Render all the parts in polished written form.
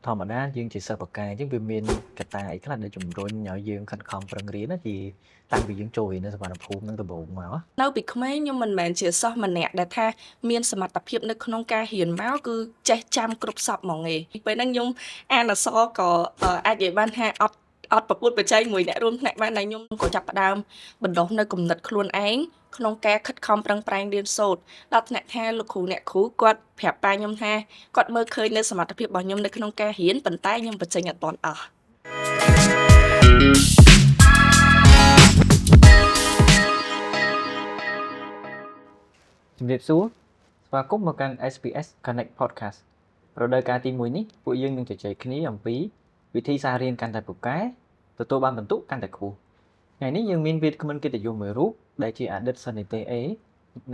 ធម្មតាយើងជាសិស្សបកាយអញ្ចឹងវាមានកត្តាអីខ្លះដែលជំរុញឲ្យយើងខិតខំប្រឹងរៀនណាពីតាំងពីយើងចូលរៀននៅសមត្ថភូមិនឹងដំបូងមកនៅពីក្មេងខ្ញុំមិនមែនជាសិស្សម្នាក់ដែលថាមានសមត្ថភាពនៅក្នុងការរៀនមកគឺចេះចាំគ្រប់សពហ្មងឯងពេលហ្នឹងខ្ញុំអានអក្សរក៏អាចនិយាយបានថាអត់ប្រកួតប្រជែងមួយអ្នករួមថ្នាក់បានតែខ្ញុំក៏ចាប់ផ្ដើមបណ្ដុះនៅគំនិតខ្លួនឯងក្នុងការខិតខំប្រឹងប្រែងរៀនសូត្រដល់ថ្នាក់ថាលោកគ្រូអ្នកគ្រូគាត់ប្រាប់ប៉ាខ្ញុំថាគាត់មើលឃើញនៅសមត្ថភាពរបស់ខ្ញុំនៅក្នុងការរៀនប៉ុន្តែខ្ញុំបញ្ចេញអត់ទាន់អស់ជំរាបសួរស្វាគមន៍មកកាន់ SPS Connect Podcast រដូវកាលទី1នេះពួកយើងនឹងជជែកគ្នាអំពីវិធីសាស្ត្ររៀនកាន់តែពូកែទទួលបានបន្ទុកកាន់តែខ្ពស់ថ្ងៃនេះយើងមានវាគ្មិនកិត្តិយសមួយរូបដែលជាអតីតសិស្សនិទេស A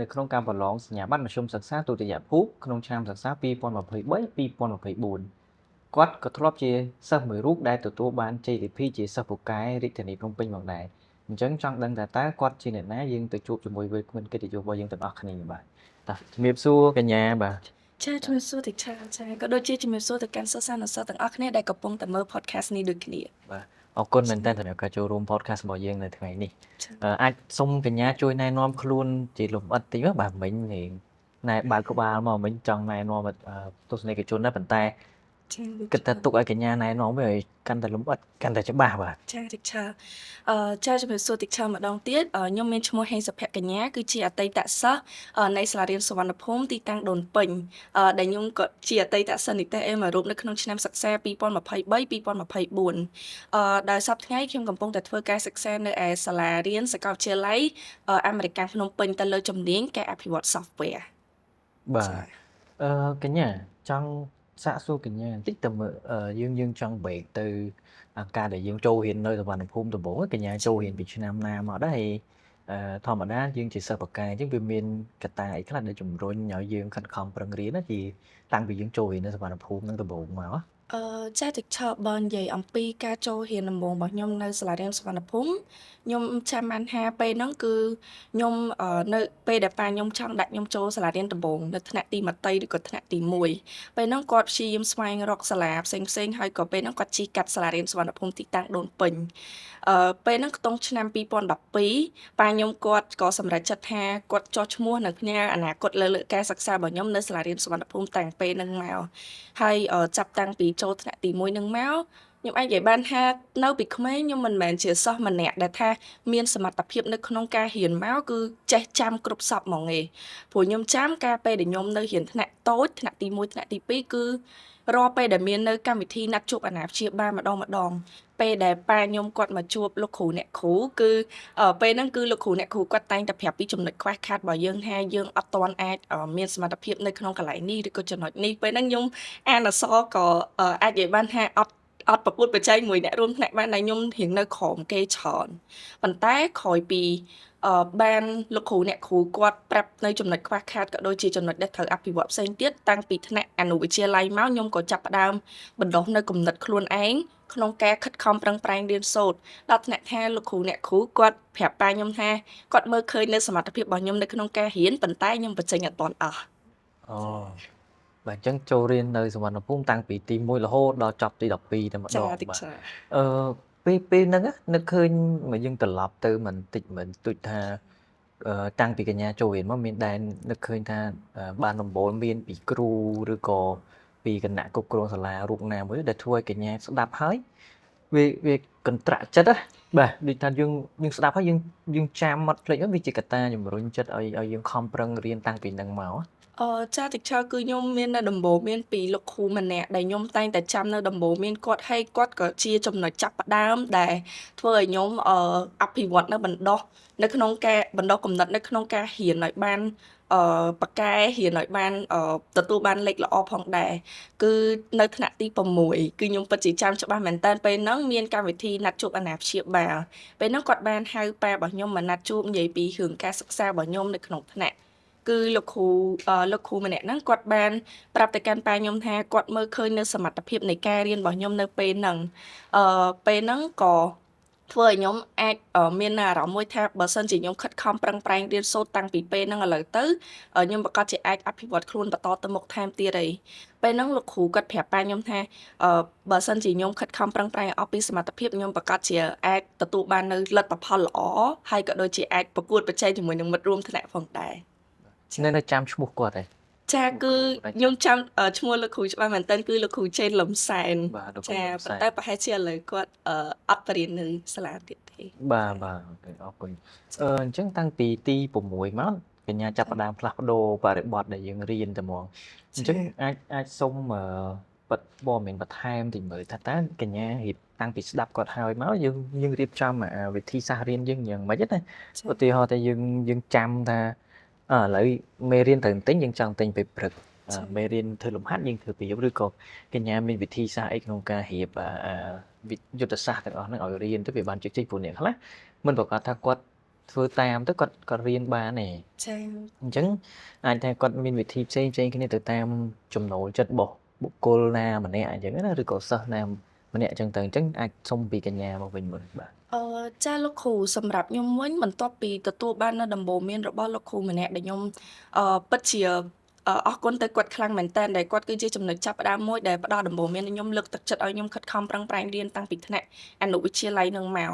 នៅក្នុងការប្រឡងសញ្ញាបត្រមធ្យមសិក្សាទុតិយភូមិក្នុងឆ្នាំសិក្សា2023-2024គាត់ក៏ធ្លាប់ជាសិស្សមួយរូបដែលទទួលបានជ័យលាភីជាសិស្សពូកែរាជធានីភ្នំពេញមកដែរអញ្ចឹងចង់ដឹងថាតើគាត់ជាអ្នកណាយើងទៅជួបជាមួយវាគ្មិនកិត្តិយសរបស់យើងទាំងអស់គ្នាបាទជំរាបសួរកញ្ញាបាទចាជំរាបសួរទីចាក៏ដូចជាជំរាបសួរទៅកាន់សិស្សានុសិស្សទាំងអស់គ្នាដែលកំពុងតែមើល podcast នេះដូចគ្នាបាទអរគុណមែនតើសម្រាប់ការចូលរួម podcast របស់យើងនៅថ្ងៃនេះអាចសូមកញ្ញាជួយណែនាំខ្លួនជាលម្អិតតិចបាទមិញណែបើកក្បាលមកមិញចង់ណែនាំទស្សនិកជនដែរប៉ុន្តែគិតថាទុកឲ្យកញ្ញាណែនាំវាឲ្យកាន់តែលម្អិតកាន់តែច្បាស់បាទចាទីចាចាជំរាបសួរទីចាម្ដងទៀតខ្ញុំមានឈ្មោះហេងសុភកញ្ញាគឺជាអតីតសិស្សនៃសាលារៀនសុវណ្ណភូមិទីតាំងដូនពេញដែលខ្ញុំក៏ជាអតីតសិស្សនិទេសអេមួយរូបនៅក្នុងឆ្នាំសិក្សា2023-2024ដោយសប្តាហ៍ថ្ងៃខ្ញុំកំពុងតែធ្វើការសិក្សានៅឯសាលារៀនសាកលវិទ្យាល័យអាមេរិកភ្នំពេញទៅលើជំនាញការអភិវឌ្ឍ software បាទកញ្ញាចង់សាកសួរកញ្ញាបន្តិចទៅមើលយើងចង់ break ទៅការដែលយើងចូលរៀននៅសុវណ្ណភូមិដំបូងកញ្ញាចូលរៀនពីឆ្នាំណាមកដែរហើយធម្មតាយើងជាសិស្សបកាយអញ្ចឹងវាមានកត្តាអីខ្លះដែលជំរុញឲ្យយើងខិតខំប្រឹងរៀនណាពីតាំងពីយើងចូលរៀននៅសុវណ្ណភូមិនឹងដំបូងមកចាតិចឆបើនិយាយអំពីការចូលរៀនដំបូងរបស់ខ្ញុំនៅសាលារៀនសុវណ្ណភូមិខ្ញុំចាំបានថាពេលហ្នឹងគឺខ្ញុំនៅពេលដែលប៉ាខ្ញុំចង់ដាក់ខ្ញុំចូលសាលារៀនដំបូងនៅថ្នាក់ទីមត្តេយ្យឬក៏ថ្នាក់ទី1ពេលហ្នឹងគាត់ព្យាយាមស្វែងរកសាលាផ្សេងៗហើយក៏ពេលហ្នឹងគាត់ជិះកាត់សាលារៀនសុវណ្ណភូមិទីតាំងដូនពេញពេលហ្នឹងខ្ទង់ឆ្នាំ2012ប៉ាខ្ញុំគាត់ក៏សម្រេចចិត្តថាគាត់ចោះឈ្មោះនៅផ្នែកអនាគតលើការសិក្សារបស់ខ្ញុំនៅសាលារៀនសុវណ្ណភូមិតាំងពេលហ្នឹងមកហើយចាប់តាំងពីចូលថ្នាក់ទី1ហ្នឹងមកខ្ញុំអាចនិយាយបានថានៅពីក្មេងខ្ញុំមិនមែនជាសិស្សម្នាក់ដែលថាមានសមត្ថភាពនៅក្នុងការរៀនមកគឺចេះចាំគ្រប់សពហ្មងឯងព្រោះខ្ញុំចាំកាលពេលដែលខ្ញុំនៅរៀនថ្នាក់តូចថ្នាក់ទី1ថ្នាក់ទី2គឺរាល់ពេលដែលមាននៅកម្មវិធីណាត់ជួបអាណាព្យាបាលម្ដងពេលដែលប៉ាខ្ញុំគាត់មកជួបលោកគ្រូអ្នកគ្រូគឺពេលហ្នឹងគឺលោកគ្រូអ្នកគ្រូគាត់តែងតែប្រាប់ពីចំណុចខ្វះខាតរបស់យើងថាយើងអត់ទាន់អាចមានសមត្ថភាពនៅក្នុងកន្លែងនេះឬក៏ចំណុចនេះពេលហ្នឹងខ្ញុំអានអក្សរក៏អាចនិយាយបានថាអត់ប្រកួតប្រជែងមួយអ្នករួមថ្នាក់បានតែខ្ញុំរៀងនៅក្រោមគេច្រើនប៉ុន្តែក្រោយពីបានលោកគ្រូអ្នកគ្រូគាត់ប្រាប់នៅចំណុចខ្វះខាតក៏ដូចជាចំណុចដែលត្រូវអភិវឌ្ឍផ្សេងទៀតតាំងពីថ្នាក់អនុវិទ្យាល័យមកខ្ញុំក៏ចាប់ផ្ដើមបណ្ដុះនៅគំនិតខ្លួនឯងក្នុងការខិតខំប្រឹងប្រែងរៀនសូត្រដល់ថ្នាក់ថាលោកគ្រូអ្នកគ្រូគាត់ប្រាប់ប៉ាខ្ញុំថាគាត់មើលឃើញនៅសមត្ថភាពរបស់ខ្ញុំនៅក្នុងការរៀនប៉ុន្តែខ្ញុំបញ្ចេញអត់ទាន់អស់អូបាទអញ្ចឹងចូលរៀននៅសុវណ្ណភូមិតាំងពីទី1រហូតដល់ចប់ទី12តែម្ដងបាទពេលហ្នឹងនឹកឃើញមកយើងត្រឡប់ទៅមិនតិចមិនទុចថាតាំងពីកញ្ញាចូលរៀនមកមានដែននឹកឃើញថាបានដំបូលមានពីគ្រូឬក៏ពីគណៈគ្រប់គ្រងសាលារូបណាមួយដែលធ្វើឲ្យកញ្ញាស្ដាប់ហើយវាកន្ត្រាក់ចិត្តណាបាទដូចថាយើងស្ដាប់ហើយយើងចាំមកភ្លេចវាជាកត្តាជំរុញចិត្តឲ្យយើងខំប្រឹងរៀនតាំងពីហ្នឹងមកចាតិចគឺខ្ញុំមាននៅដំបូងមានពីលោកគ្រូម្នាក់ដែលខ្ញុំតែងតែចាំនៅដំបូងមានគាត់ហើយគាត់ក៏ជាចំណុចចាប់ផ្ដើមដែលធ្វើឲ្យខ្ញុំអភិវឌ្ឍនៅបណ្ដុះនៅក្នុងការបណ្ដុះគំនិតនៅក្នុងការរៀនឲ្យបានប៉ាកែរៀនឲ្យបានទទួលបានលេខល្អផងដែរគឺនៅថ្នាក់ទី6គឺខ្ញុំពិតជាចាំច្បាស់មែនតើពេលហ្នឹងមានកម្មវិធីណាត់ជួបអាណាព្យាបាលពេលហ្នឹងគាត់បានហៅប៉ារបស់ខ្ញុំមកណាត់ជួបនិយាយពីរឿងការសិក្សារបស់ខ្ញុំនៅក្នុងថ្នាក់គឺលោកគ្រូម្នាក់ហ្នឹងគាត់បានប្រាប់ទៅកាន់ប៉ាខ្ញុំថាគាត់មើលឃើញនៅសមត្ថភាពនៃការរៀនរបស់ខ្ញុំនៅពេលហ្នឹងពេលហ្នឹងក៏ ធ្វើឲ្យខ្ញុំអាចមានអារម្មណ៍មួយថាបើសិនជាខ្ញុំខិតខំប្រឹងប្រែងរៀនសូត្រតាំងពីពេលហ្នឹងឥឡូវទៅខ្ញុំប្រកាសជាអាចអភិវឌ្ឍខ្លួនបន្តទៅមុខថែមទៀតហើយពេលហ្នឹងលោកគ្រូគាត់ប្រាប់ប៉ាខ្ញុំថាបើសិនជាខ្ញុំខិតខំប្រឹងប្រែងអស់ពីសមត្ថភាពខ្ញុំប្រកាសជាអាចទទួលបាននៅលទ្ធផលល្អហើយក៏ដូចជាអាចប្រកួតប្រជែងជាមួយនឹងមិត្តរួមថ្នាក់ផងដែរនៅចាំឈ្មោះគាត់ទេចាគឺខ្ញុំចាំឈ្មោះលោកគ្រូច្បាស់មែនតើគឺលោកគ្រូចេនលំសែន បាទលោកគ្រូ ចា លំសែន ប៉ុន្តែប្រហែលជាឥឡូវគាត់អត់បរៀននៅសាលាទៀតទេ បាទបាទអូខេអរគុណអញ្ចឹងតាំងពីទី6មកកញ្ញាចាប់ផ្ដើមផ្លាស់ប្ដូរបរិបទដែលយើងរៀនតែហ្មងអញ្ចឹងអាចសុំបិទព័ត៌មានបន្ថែមតិចមើលថាតើកញ្ញារៀបតាំងពីស្ដាប់គាត់ហើយមកយើងរៀបចំវិធីសាស្ត្ររៀនយើងយ៉ាងម៉េចណាឧទាហរណ៍ថាយើងចាំថាឥឡូវមេរៀនត្រូវទិញយើងចង់ទិញពេលព្រឹកមេរៀនធ្វើលំហាត់យើងធ្វើពេលយប់ឬក៏កញ្ញាមានវិធីសាស្ត្រអីក្នុងការរៀបយុទ្ធសាស្ត្រទាំងអស់ហ្នឹងឲ្យរៀនទៅវាបានជោគជ័យព្រោះអ្នកខ្លះមិនប្រកាសថាគាត់ធ្វើតាមទៅគាត់រៀនបានទេចា៎អញ្ចឹងអាចថាគាត់មានវិធីផ្សេងគ្នាទៅតាមចំណូលចិត្តរបស់បុគ្គលណាម្នាក់អញ្ចឹងណាឬក៏សិស្សណាម្នាក់អញ្ចឹងទៅអញ្ចឹងអាចសុំពីកញ្ញាមកវិញមើលបាទចាលោកគ្រូសម្រាប់ខ្ញុំវិញបន្ទាប់ពីទទួលបាននៅដំបូន្មានរបស់លោកគ្រូម្នាក់ដែលខ្ញុំពិតជាអរគុណទៅគាត់ខ្លាំងមែនតើដែលគាត់គឺជាចំណុចចាប់ផ្ដើមមួយដែលផ្ដល់ដំបូន្មានខ្ញុំលើកទឹកចិត្តឲ្យខ្ញុំខិតខំប្រឹងប្រែងរៀនតាំងពីថ្នាក់អនុវិទ្យាល័យនឹងមក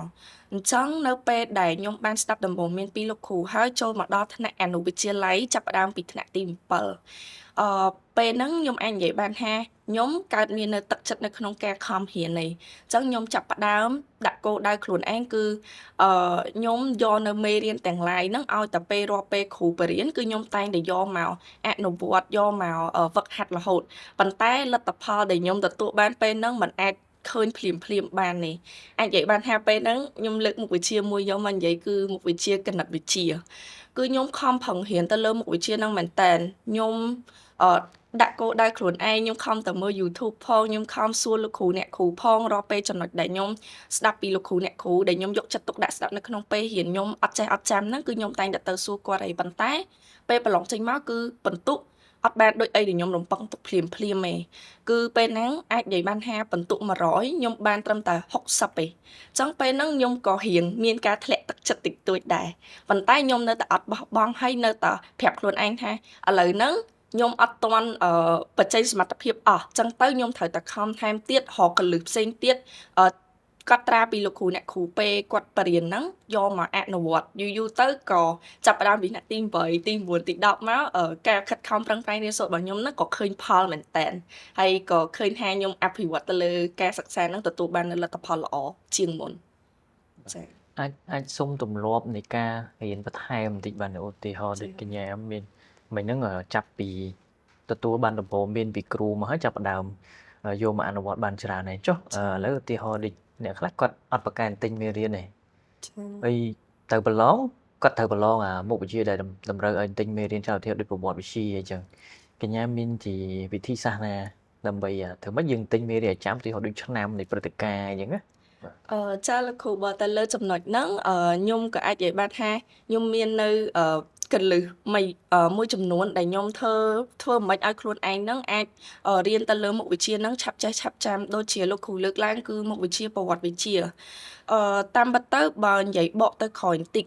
អញ្ចឹងនៅពេលដែលខ្ញុំបានស្ដាប់ដំបូន្មានពីលោកគ្រូហើយចូលមកដល់ថ្នាក់អនុវិទ្យាល័យចាប់ផ្ដើមពីថ្នាក់ទី7ពេលហ្នឹងខ្ញុំអាចនិយាយបានថាខ្ញុំកើតមាននៅទឹកចិត្តនៅក្នុងការខំរៀននេះអញ្ចឹងខ្ញុំចាប់ផ្ដើមដាក់គោលដៅខ្លួនឯងគឺខ្ញុំយកនៅមេរៀនទាំងឡាយហ្នឹងឲ្យតែពេលរាល់ពេលគ្រូបរៀនគឺខ្ញុំតែងតែយកមកអនុវត្តយកមកវឹកហាត់រហូតប៉ុន្តែលទ្ធផលដែលខ្ញុំទទួលបានពេលហ្នឹងมันអាចឃើញភ្លាមបាននេះអាចនិយាយបានថាពេលហ្នឹងខ្ញុំលើកមុខវិជ្ជាមួយយកមកនិយាយគឺមុខវិជ្ជាគណិតវិទ្យាគឺខ្ញុំខំប្រឹងរៀនទៅលើមុខវិជ្ជាហ្នឹងមែនតើខ្ញុំដាក់គោលដៅខ្លួនឯងខ្ញុំខំទៅមើល YouTube ផងខ្ញុំខំសួរលោកគ្រូអ្នកគ្រូផងរាល់ពេលចំណុចដែលខ្ញុំស្ដាប់ពីលោកគ្រូអ្នកគ្រូដែលខ្ញុំយកចិត្តទុកដាក់ស្ដាប់នៅក្នុងពេលរៀនខ្ញុំអត់ចេះអត់ចាំហ្នឹងគឺខ្ញុំតែងតែទៅសួរគាត់អីប៉ុន្តែពេលប្រឡងចេញមកគឺបន្ទុកអត់បានដូចអីដែលខ្ញុំរំពឹងទុកភ្លាមទេគឺពេលហ្នឹងអាចនិយាយបានថាបន្ទុក100ខ្ញុំបានត្រឹមតែ60ទេអញ្ចឹងពេលហ្នឹងខ្ញុំក៏រៀងមានការធ្លាក់ទឹកចិត្តតិចតួចដែរប៉ុន្តែខ្ញុំនៅតែអត់បោះបង់ហើយនៅតែប្រាប់ខ្លួនឯងថាឥឡូវហ្នឹងខ្ញុំអត់ទាន់បច្ចេកសមត្ថភាពអស់អញ្ចឹងទៅខ្ញុំត្រូវតែខំថែមទៀតរកកលឹះផ្សេងទៀតកត់ត្រាពីលោកគ្រូអ្នកគ្រូពេលគាត់បរៀនហ្នឹងយកមកអនុវត្តយូរទៅក៏ចាប់ផ្ដើមពីថ្នាក់ទី8ទី9ទី10មកការខិតខំប្រឹងប្រែងរៀនសូត្ររបស់ខ្ញុំហ្នឹងក៏ឃើញផលមែនតើហើយក៏ឃើញថាខ្ញុំអភិវឌ្ឍទៅលើការសិក្សាហ្នឹងទទួលបានលទ្ធផលល្អជាងមុនចា៎អាចសុំទម្លាប់នៃការរៀនបន្ថែមបន្តិចបានឧទាហរណ៍ដូចកញ្ញាមានមិនហ្នឹងចាប់ពីទទួលបានដំបូន្មានពីគ្រូមកហើយចាប់ផ្ដើមយកមកអនុវត្តបានច្រើនហើយចុះឥឡូវឧទាហរណ៍ដូចអ្នកខ្លះគាត់អត់ប្រកែកទិញមេរៀនទេហើយទៅប្រឡងគាត់ត្រូវប្រឡងមុខវិជ្ជាដែលតម្រូវឲ្យទិញមេរៀនចោលទៀតដូចប្រវត្តិវិទ្យាអញ្ចឹងកញ្ញាមានជាវិធីសាស្ត្រណាដើម្បីធ្វើម៉េចយើងទិញមេរៀនឲ្យចាំទីហោដូចឆ្នាំនៃព្រឹត្តិការណ៍អញ្ចឹងណាចាលោកគ្រូបើទៅលើចំណុចហ្នឹងខ្ញុំក៏អាចនិយាយបានថាខ្ញុំមាននៅកលឹះមួយចំនួនដែលខ្ញុំធ្វើមិនឲ្យខ្លួនឯងហ្នឹងអាចរៀនទៅលើមុខវិជ្ជាហ្នឹងឆាប់ចេះឆាប់ចាំដូចជាលោកគ្រូលើកឡើងគឺមុខវិជ្ជាប្រវត្តិវិទ្យាតាមពិតទៅបើនិយាយបកទៅក្រោយបន្តិច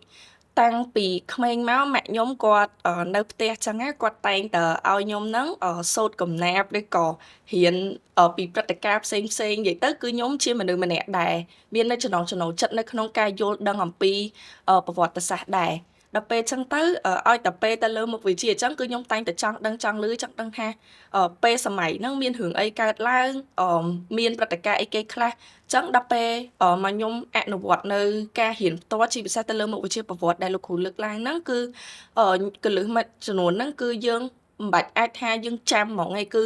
តាំងពីក្មេងមកម៉ាក់ខ្ញុំគាត់នៅផ្ទះចឹងណាគាត់តែងតែឲ្យខ្ញុំហ្នឹងសូត្រកំណាព្យឬក៏រៀនពីព្រឹត្តិការណ៍ផ្សេងនិយាយទៅគឺខ្ញុំជាមនុស្សម្នាក់ដែរមាននៅចំណងចំណូលចិត្តនៅក្នុងការយល់ដឹងអំពីប្រវត្តិសាស្ត្រដែរដល់ពេលចឹងទៅឲ្យតែពេលទៅលើមុខវិជ្ជាអញ្ចឹងគឺខ្ញុំតែងតែចង់ដឹងចង់ឮចង់ដឹងថាពេលសម័យហ្នឹងមានរឿងអីកើតឡើងមានព្រឹត្តិការណ៍អីគេខ្លះចឹងដល់ពេលមកខ្ញុំអនុវត្តនៅការរៀនផ្ទាល់ជាពិសេសទៅលើមុខវិជ្ជាប្រវត្តិដែលលោកគ្រូលើកឡើងហ្នឹងគឺកលឹះមួយចំនួនហ្នឹងគឺយើងមិនបាច់អាចថាយើងចាំហ្មងឯងគឺ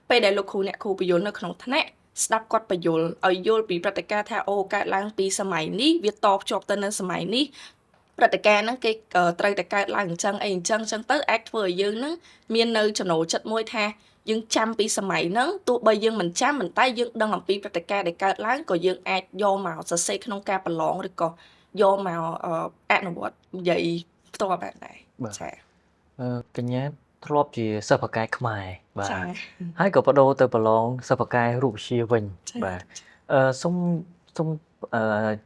ពេលដែលលោកគ្រូអ្នកគ្រូបញ្យល់នៅក្នុងថ្នាក់ស្ដាប់គាត់បញ្យល់ឲ្យយល់ពីព្រឹត្តិការណ៍ថាអូកើតឡើងពីសម័យនេះវាតភ្ជាប់ទៅនៅសម័យនេះព្រឹត្តិការណ៍ហ្នឹងគេត្រូវតែកើតឡើងអញ្ចឹងទៅអាចធ្វើឲ្យយើងហ្នឹងមាននៅចំណូលចិត្តមួយថាយើងចាំពីសម័យហ្នឹងទោះបីយើងមិនចាំប៉ុន្តែយើងដឹងអំពីព្រឹត្តិការណ៍ដែលកើតឡើងក៏យើងអាចយកមកសរសេរក្នុងការប្រឡងឬក៏យកមកអនុវត្តនិយាយផ្ទាល់បានដែរចាកញ្ញាធ្លាប់ជាសិស្សបកាយខ្មែរបាទហើយក៏បដូរទៅប្រឡងសិស្សបកាយរូបវិទ្យាវិញបាទសុំ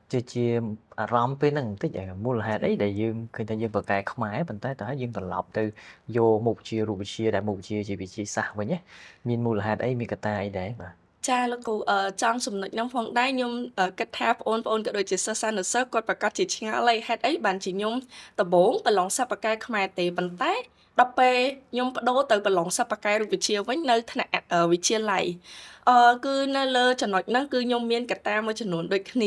ជាអារម្មណ៍ពេលហ្នឹងបន្តិចមូលហេតុអីដែលយើងឃើញថាយើងបកកែខ្មែរប៉ុន្តែតើយើងត្រឡប់ទៅយកមុខវិជ្ជារូបវិទ្យាដែលមុខវិជ្ជាជាវិទ្យាសាស្ត្រវិញណាមានមូលហេតុអីមានកត្តាអីដែរបាទចាលោកគ្រូចង់ចំណុចហ្នឹងផងដែរខ្ញុំគិតថាបងប្អូនក៏ដូចជាសិស្សសានុសិស្សគាត់ប្រកាសជាឆ្ងល់ហើយហេតុអីបានជាខ្ញុំដំបូងប្រឡងសិប្បកម្មខ្មែរទេប៉ុន្តែដល់ពេលខ្ញុំបដូរទៅប្រឡងសិប្បកម្មរូបវិទ្យាវិញនៅថ្នាក់វិទ្យាល័យគឺនៅលើចំណុចហ្នឹងគឺខ្ញុំមានកត្តាមួយចំនួនដូចគ្នា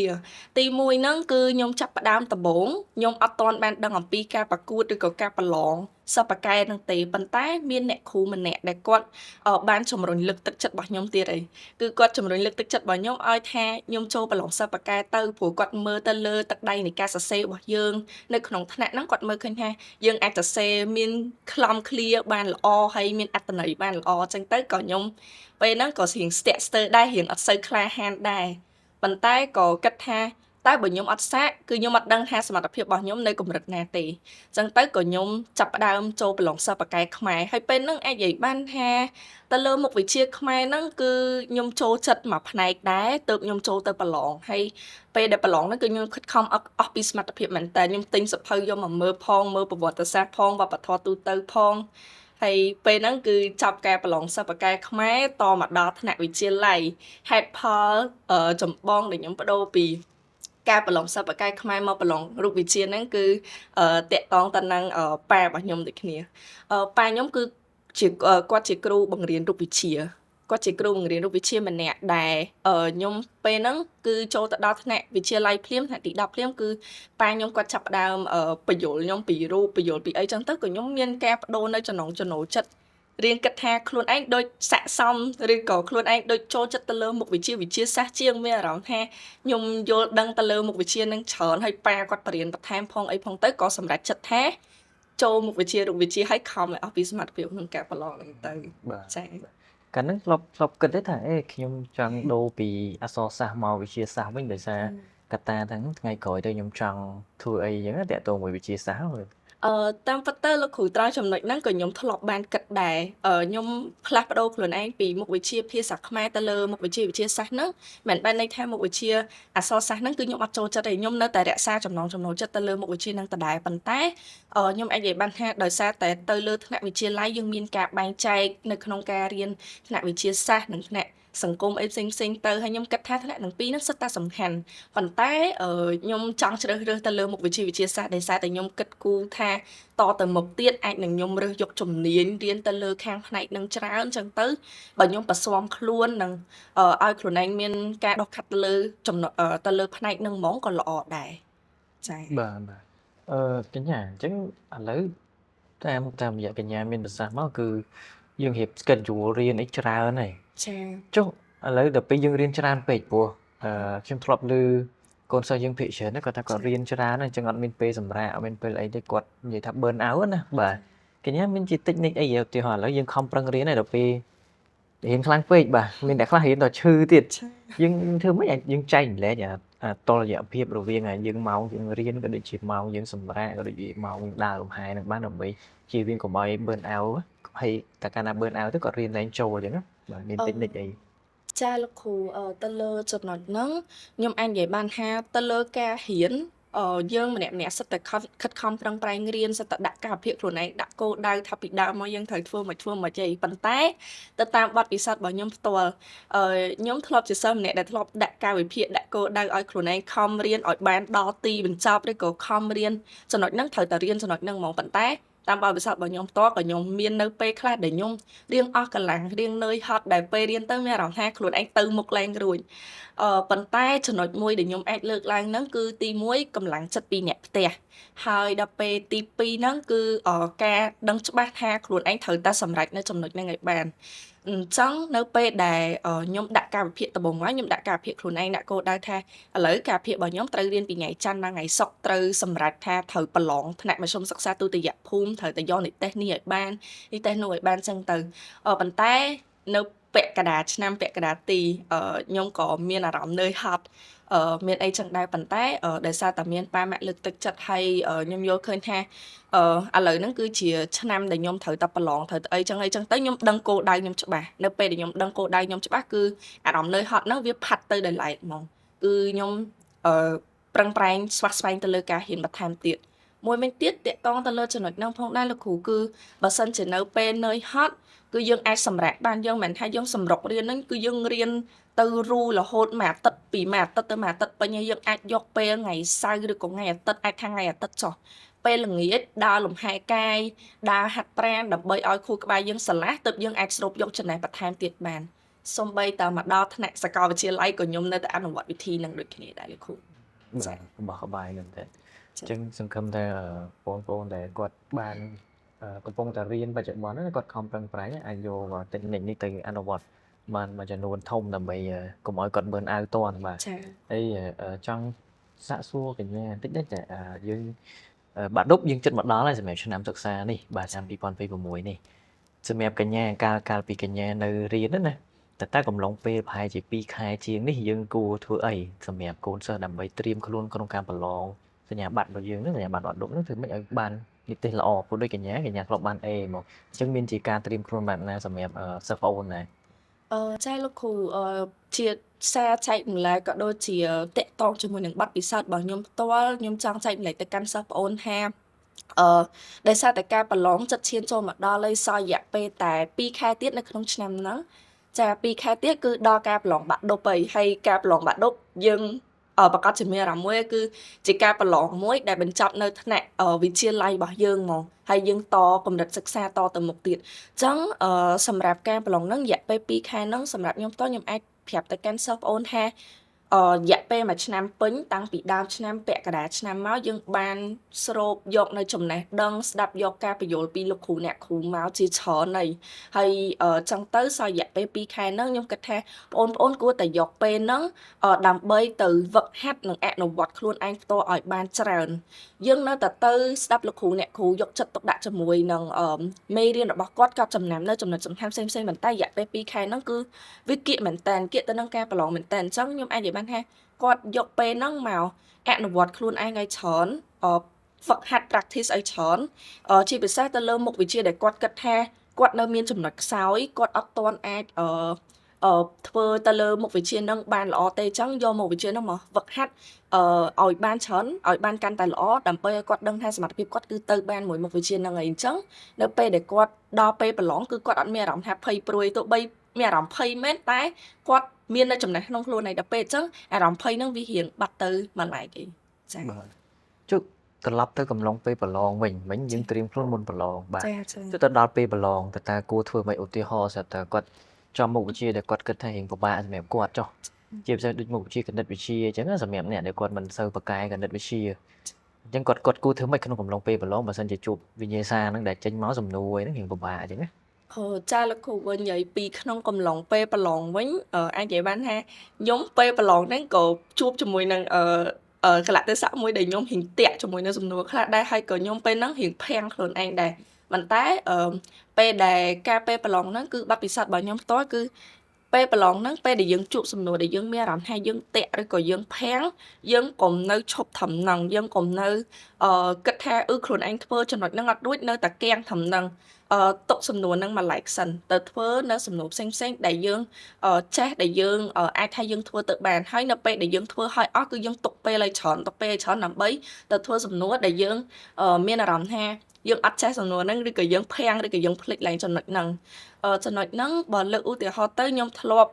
ទី1ហ្នឹងគឺខ្ញុំចាប់ផ្ដើមដំបូងខ្ញុំអត់ទាន់បានដឹងអំពីការប្រកួតឬក៏ការប្រឡងសិប្បកម្មហ្នឹងទេប៉ុន្តែមានអ្នកគ្រូម្នាក់ដែលគាត់បានជំរុញលើកទឹកចិត្តរបស់ខ្ញុំទៀតអីគឺគាត់ជំរុញលើកទឹកចិត្តរបស់ខ្ញុំឲ្យថាខ្ញុំចូលប្រឡងសិប្បកម្មទៅព្រោះគាត់មើលទៅលើទឹកដៃនៃការសរសេររបស់យើងនៅក្នុងថ្នាក់ហ្នឹងគាត់មើលឃើញថាយើងអាចសរសេរមានខ្លឹមឃ្លាបានល្អហើយមានអត្ថន័យបានល្អអញ្ចឹងទៅក៏ខ្ញុំពេលហ្នឹងក៏រៀងស្ទាក់ស្ទើរដែររៀងអត់សូវក្លាហានដែរប៉ុន្តែក៏គិតថាតែបើខ្ញុំអត់សាកគឺខ្ញុំអត់ដឹងថាសមត្ថភាពរបស់ខ្ញុំនៅកម្រិតណាទេអញ្ចឹងទៅក៏ខ្ញុំចាប់ផ្ដើមចូលប្រឡងសិប្បកម្មខ្មែរហើយពេលហ្នឹងអាចនិយាយបានថាទៅលើមុខវិជ្ជាខ្មែរហ្នឹងគឺខ្ញុំចូលចិត្តមួយផ្នែកដែរទើបខ្ញុំចូលទៅប្រឡងហើយពេលដែលប្រឡងហ្នឹងគឺខ្ញុំខិតខំអស់ពីសមត្ថភាពមែនតើខ្ញុំទិញសៀវភៅយកមកមើលផងមើលប្រវត្តិសាស្ត្រផងវប្បធម៌ទូទៅផងហើយពេលហ្នឹងគឺចាប់ការប្រឡងសិប្បកម្មខ្មែរតមកដល់ថ្នាក់វិទ្យាល័យហេតុផលចម្បងដែលខ្ញុំបដូរពីការប្រឡងសិប្បកម្មខ្មែរមកប្រឡងរូបវិទ្យាហ្នឹងគឺតាក់ទងទៅនឹងប៉ារបស់ខ្ញុំដូចគ្នាប៉ាខ្ញុំគឺជាគាត់ជាគ្រូបង្រៀនរូបវិទ្យាគាត់ជាគ្រូបង្រៀនរូបវិទ្យាម្នាក់ដែលខ្ញុំពេលហ្នឹងគឺចូលទៅដល់ថ្នាក់វិទ្យាល័យភ្លាមថ្នាក់ទី10ភ្លាមគឺប៉ាខ្ញុំគាត់ចាប់ផ្ដើមបញ្យល់ខ្ញុំពីរូបបញ្យល់ពីអីចឹងទៅក៏ខ្ញុំមានការបដូរនៅចំណងចំណូលចិត្តរៀនគិតថាខ្លួនឯងដូចស័ក្តិសមឬក៏ខ្លួនឯងដូចចូលចិត្តទៅលើមុខវិជ្ជាវិទ្យាសាស្ត្រជាងមានអារម្មណ៍ថាខ្ញុំយល់ដឹងទៅលើមុខវិជ្ជានឹងច្រើនហើយប៉ាគាត់បរៀនបន្ថែមផងអីផងទៅក៏សម្រេចចិត្តថាចូលមុខវិជ្ជារូបវិទ្យាឲ្យខំឲ្យអស់ពីសមត្ថភាពក្នុងការប្រឡងហ្នឹងទៅចា៎កាលហ្នឹងធ្លាប់គិតទេថាខ្ញុំចង់ដូរពីអក្សរសាស្ត្រមកវិទ្យាសាស្ត្រវិញដោយសារកត្តាហ្នឹងថ្ងៃក្រោយទៅខ្ញុំចង់ធ្វើអីចឹងតាក់ទងមួយវិទ្យាសាស្ត្រតាមពិតទៅលោកគ្រូត្រង់ចំណុចហ្នឹងក៏ខ្ញុំធ្លាប់បានគិតដែរខ្ញុំផ្លាស់ប្ដូរខ្លួនឯងពីមុខវិជ្ជាភាសាខ្មែរទៅលើមុខវិជ្ជាវិទ្យាសាស្ត្រហ្នឹងមិនបានន័យថាមុខវិជ្ជាអក្សរសាស្ត្រហ្នឹងគឺខ្ញុំអត់ចូលចិត្តទេខ្ញុំនៅតែរក្សាចំណងចំណូលចិត្តទៅលើមុខវិជ្ជាហ្នឹងដដែលប៉ុន្តែខ្ញុំអាចនិយាយបានថាដោយសារតែទៅលើថ្នាក់វិទ្យាល័យយើងមានការបែងចែកនៅក្នុងការរៀនថ្នាក់វិទ្យាសាស្ត្រនិងថ្នាក់សង្គមអីផ្សេងទៅហើយខ្ញុំគិតថាថ្នាក់ទាំងពីរហ្នឹងសុទ្ធតែសំខាន់ប៉ុន្តែខ្ញុំចង់ជ្រើសរើសទៅលើមុខវិជ្ជាវិទ្យាសាស្ត្រដោយសារតែខ្ញុំគិតគូរថាតទៅមុខទៀតអាចនឹងខ្ញុំរើសយកជំនាញរៀនទៅលើខាងផ្នែកនឹងច្រើនអញ្ចឹងទៅបើខ្ញុំប្រស៊ាំខ្លួននឹងឲ្យខ្លួនឯងមានការដុសខាត់ទៅលើទៅលើផ្នែកនឹងហ្មងក៏ល្អដែរចា៎បាទកញ្ញាអញ្ចឹងឥឡូវតាមរយៈកញ្ញាមានប្រសាសន៍មកគឺយើងរៀប schedule រៀនអីច្រើនហើយចា៎ចុះឥឡូវដល់ពេលយើងរៀនច្រើនពេកព្រោះខ្ញុំធ្លាប់ឮកូនសិស្សយើងភាគច្រើនគាត់ថាគាត់រៀនច្រើនអញ្ចឹងអត់មានពេលសម្រាកអត់មានពេលអីទេគាត់និយាយថា burn out ណាបាទកញ្ញាមានជា technique អីឧទាហរណ៍ឥឡូវយើងខំប្រឹងរៀនហើយដល់ពេលរៀនខ្លាំងពេកបាទមានអ្នកខ្លះរៀនដល់ឈឺទៀតយើងធ្វើម៉េចឲ្យយើងចែកម្លែកតុល្យភាពរវាងយើងម៉ោងយើងរៀនក៏ដូចជាម៉ោងយើងសម្រាកក៏ដូចជាម៉ោងយើងដើរលំហែនឹងបានដើម្បីជៀសវាងកុំឲ្យ burn out ហើយតែកាលណា burn out ទៅក៏រៀនឡើងចូលអញ្ចឹងណាបាទមាន technique អីចាលោកគ្រូទៅលើចំណុចហ្នឹងខ្ញុំអាចនិយាយបានថាទៅលើការរៀនយើងម្នាក់សិតតែខិតខំប្រឹងប្រែងរៀនសិតតែដាក់ការភាពខ្លួនឯងដាក់គោលដៅថាពីដើមមកយើងត្រូវធ្វើមិនអីប៉ុន្តែទៅតាមបទពិសោធន៍របស់ខ្ញុំផ្ទាល់ខ្ញុំធ្លាប់ជាសិស្សម្នាក់ដែលធ្លាប់ដាក់ការវិភាគដាក់គោលដៅឲ្យខ្លួនឯងខំរៀនឲ្យបានដល់ទីបញ្ចប់ឬក៏ខំរៀនចំណុចហ្នឹងត្រូវតែរៀនចំណុចហ្នឹងហ្មងប៉ុន្តែតាមបទពិសោធន៍របស់ខ្ញុំផ្ទាល់ក៏ខ្ញុំមាននៅពេលខ្លះដែលខ្ញុំរៀងអស់កម្លាំងរៀងនឿយហត់ដែលពេលរៀនទៅមានអារម្មណ៍ថាខ្លួនឯងទៅមុខឡើងរួចប៉ុន្តែចំណុចមួយដែលខ្ញុំអាចលើកឡើងហ្នឹងគឺទី1កម្លាំងចិត្តពីអ្នកផ្ទះហើយដល់ពេលទី2ហ្នឹងគឺការដឹងច្បាស់ថាខ្លួនឯងត្រូវតែសម្រេចនៅចំណុចហ្នឹងឲ្យបានអញ្ចឹងនៅពេលដែលខ្ញុំដាក់ការវិភាគដំបូងមកខ្ញុំដាក់ការវិភាគខ្លួនឯងដាក់គោលដៅថាឥឡូវការវិភាគរបស់ខ្ញុំត្រូវរៀនពីថ្ងៃច័ន្ទដល់ថ្ងៃសុក្រត្រូវសម្រេចថាត្រូវប្រឡងថ្នាក់មធ្យមសិក្សាទុតិយភូមិត្រូវតែយកនិទ្ទេសនេះឲ្យបាននិទ្ទេសនោះឲ្យបានអញ្ចឹងទៅប៉ុន្តែនៅឆ្នាំពាក់កណ្ដាលទីខ្ញុំក៏មានអារម្មណ៍នឿយហត់មានអីចឹងដែរប៉ុន្តែដោយសារតែមានប៉ាម៉ាក់លើកទឹកចិត្តហើយខ្ញុំយល់ឃើញថាឥឡូវហ្នឹងគឺជាឆ្នាំដែលខ្ញុំត្រូវតែប្រឡងត្រូវតែអីចឹងទៅខ្ញុំដឹងគោលដៅខ្ញុំច្បាស់នៅពេលដែលខ្ញុំដឹងគោលដៅខ្ញុំច្បាស់គឺអារម្មណ៍នឿយហត់ហ្នឹងវាផាត់ទៅដោយឡែកហ្មងគឺខ្ញុំ ប្រឹងប្រែងស្វាស្វែងទៅលើការហ៊ានបន្ថែមទៀតមួយវិញទៀតតកតងទៅលើចំណុចហ្នឹងផងដែរលោកគ្រូគឺបើសិនជានៅពេលនឿយហត់គឺយើងអាចសម្រាកបានយើងមិនថាយើងសម្រុករៀនហ្នឹងគឺយើងរៀនទៅរੂរហូតមួយអាទិត្យពីមួយអាទិត្យទៅមួយអាទិត្យពេញហើយយើងអាចយកពេលថ្ងៃសៅរ៍ឬក៏ថ្ងៃអាទិត្យអាចថាថ្ងៃអាទិត្យចុះពេលល្ងាចដើរលំហែកាយដើរហាត់ប្រាណដើម្បីឲ្យខួរក្បាលយើងស្រឡះទើបយើងអាចស្រូបយកចំណេះបន្ថែមទៀតបានសូម្បីតែមកដល់ថ្នាក់សាកលវិទ្យាល័យក៏ខ្ញុំនៅតែអនុវត្តវិធីហ្នឹងដូចគ្នាដែរលោកគ្រូចា៎របស់ក្បាយមែនតើអញ្ចឹងសង្ឃឹមថាបងប្អូនដែលគាត់បានកំពុងតែរៀនបច្ចុប្បន្នហ្នឹងគាត់ខំប្រឹងប្រែងអាចយកតិចនិចនេះទៅអនុវត្តបានមួយចំនួនធំដើម្បីកុំឲ្យគាត់មើលអាវតន់បាទចា៎ហើយចង់សាកសួរកញ្ញាបន្តិចដែរតែយើងបាក់ឌុបយើងចិត្តមកដល់ហើយសម្រាប់ឆ្នាំសិក្សានេះបាទឆ្នាំ2026នេះសម្រាប់កញ្ញាកាលពីកញ្ញានៅរៀនណាតែកំឡុងពេលប្រហែលជា2ខែជាងនេះយើងគួរធ្វើអីសម្រាប់កូនសិស្សដើម្បីត្រៀមខ្លួនក្នុងការប្រឡងសញ្ញាបត្ររបស់យើងហ្នឹងសញ្ញាបត្របាក់ឌុបហ្នឹងធ្វើម៉េចឲ្យបាននិទេសល្អព្រោះដូចកញ្ញាធ្លាប់បាន A មកអញ្ចឹងមានជាការត្រៀមខ្លួនបែបណាសម្រាប់សិស្សប្អូនដែរចាលោកគ្រូជាសារចែកម្លែកក៏ដូចជាតកតងជាមួយនឹងបទពិសោធន៍របស់ខ្ញុំផ្ទាល់ខ្ញុំចង់ចែកម្លែកទៅកាន់សិស្សប្អូនថាដោយសារតែការប្រឡងចិត្តឈានចូលមកដល់ហើយសល់រយៈពេលតែ2ខែទៀតនៅក្នុងឆ្នាំហ្នឹងចា2ខែទៀតគឺដល់ការប្រឡងបាក់ឌុបហើយការប្រឡងបាក់ឌុបយើងប្រកាសជាមានអារម្មណ៍មួយគឺជាការប្រឡងមួយដែលបញ្ចប់នៅថ្នាក់វិទ្យាល័យរបស់យើងហ្មងហើយយើងតកម្រិតសិក្សាតទៅមុខទៀតអញ្ចឹងសម្រាប់ការប្រឡងហ្នឹងរយៈពេល2ខែហ្នឹងសម្រាប់ខ្ញុំផ្ទាល់ខ្ញុំអាចប្រាប់ទៅកាន់សិស្សប្អូនថារយៈពេលមួយឆ្នាំពេញតាំងពីដើមឆ្នាំពាក់កណ្ដាលឆ្នាំមកយើងបានស្រូបយកនៅចំណេះដឹងស្ដាប់យកការពន្យល់ពីលោកគ្រូអ្នកគ្រូមកជាច្រើនហើយចឹងទៅសល់រយៈពេល2ខែហ្នឹងខ្ញុំគិតថាបងប្អូនគួរតែយកពេលហ្នឹងដើម្បីទៅហ្វឹកហាត់និងអនុវត្តខ្លួនឯងផ្ទាល់ឲ្យបានច្រើនយើងនៅតែទៅស្ដាប់លោកគ្រូអ្នកគ្រូយកចិត្តទុកដាក់ជាមួយនឹងមេរៀនរបស់គាត់ក៏ចំណាំនៅចំណុចសំខាន់ផ្សេងៗប៉ុន្តែរយៈពេល2ខែហ្នឹងគឺវាគៀកមែនតើគៀកទៅនឹងការប្រឡងមែនតើអញ្ចឹងខ្ញុំអាចនិយាយបានថាគាត់យកពេលហ្នឹងមកអនុវត្តខ្លួនឯងឲ្យច្រើនហ្វឹកហាត់ practice ឲ្យច្រើនជាពិសេសទៅលើមុខវិជ្ជាដែលគាត់គិតថាគាត់នៅមានចំណុចខ្សោយគាត់អត់ទាន់អាចធ្វើទៅលើមុខវិជ្ជាហ្នឹងបានល្អទេអញ្ចឹងយកមុខវិជ្ជាហ្នឹងមកហ្វឹកហាត់ឲ្យបានច្រើនឲ្យបានកាន់តែល្អដើម្បីឲ្យគាត់ដឹងថាសមត្ថភាពគាត់គឺទៅបានមួយមុខវិជ្ជាហ្នឹងហើយអញ្ចឹងនៅពេលដែលគាត់ដល់ពេលប្រឡងគឺគាត់អត់មានអារម្មណ៍ថាភ័យព្រួយទោះបីមានអារម្មណ៍ភ័យមែនតែគាត់មាននៅចំណេះក្នុងខ្លួនឯងដល់ពេលអញ្ចឹងអារម្មណ៍ភ័យហ្នឹងវារៀងបាត់ទៅមួយឡែកឯងចា៎បាទជុកត្រឡប់ទៅកំឡុងពេលប្រឡងវិញយើងត្រៀមខ្លួនមុនប្រឡងបាទចុះទៅដល់ពេលប្រឡងតើគួរធ្វើម៉េចឧទាហរណ៍ស្រាប់តែគាត់ចំមុខវិជ្ជាដែលគាត់គិតថារៀងពិបាកសម្រាប់គាត់ចុះជាពិសេសដូចមុខវិជ្ជាគណិតវិទ្យាអញ្ចឹងសម្រាប់អ្នកដែលគាត់មិនសូវប្រកែគណិតវិទ្យាអញ្ចឹងគាត់គួរធ្វើម៉េចក្នុងកំឡុងពេលប្រឡងបើសិនជាជួបវិញ្ញាសាហ្នឹងដែលចេញមកសំណួរហ្នឹងរៀងពិបាកអញ្ចឹងណាចាលោកគ្រូវិញនិយាយពីក្នុងកំឡុងពេលប្រឡងវិញអាចនិយាយបានថាខ្ញុំពេលប្រឡងហ្នឹងក៏ជួបជាមួយនឹងកលៈទេសៈមួយដែលខ្ញុំរៀងតាក់ជាមួយនឹងសំណួរខ្លះដែរហើយក៏ខ្ញុំពេលហ្នឹងរៀងភាំងខ្លួនឯងដែរប៉ុន្តែពេលដែលការពេលប្រឡងហ្នឹងគឺបទពិសោធន៍របស់ខ្ញុំផ្ទាល់គឺពេលប្រឡងហ្នឹងពេលដែលយើងជួបសំណួរដែលយើងមានអារម្មណ៍ថាយើងតាក់ឬក៏យើងភាំងយើងកុំនៅឈប់ត្រឹមហ្នឹងយើងកុំនៅគិតថាខ្លួនឯងធ្វើចំណុចហ្នឹងអត់រួចនៅតែគាំងត្រឹមហ្នឹងទុកសំណួរហ្នឹងមកឡែកសិនទៅធ្វើនៅសំណួរផ្សេងៗដែលយើងចេះដែលយើងអាចថាយើងធ្វើទៅបានហើយនៅពេលដែលយើងធ្វើឲ្យអស់គឺយើងទុកពេលឲ្យច្រើនដើម្បីទៅធ្វើសំណួរដែលយើងមានអារម្មណ៍ថាយើងអត់ចេះសំណួរហ្នឹងឬក៏យើងភាំងឬក៏យើងភ្លេចឡើងចំណុចហ្នឹងបើលើកឧទាហរណ៍ទៅខ្ញុំធ្លាប់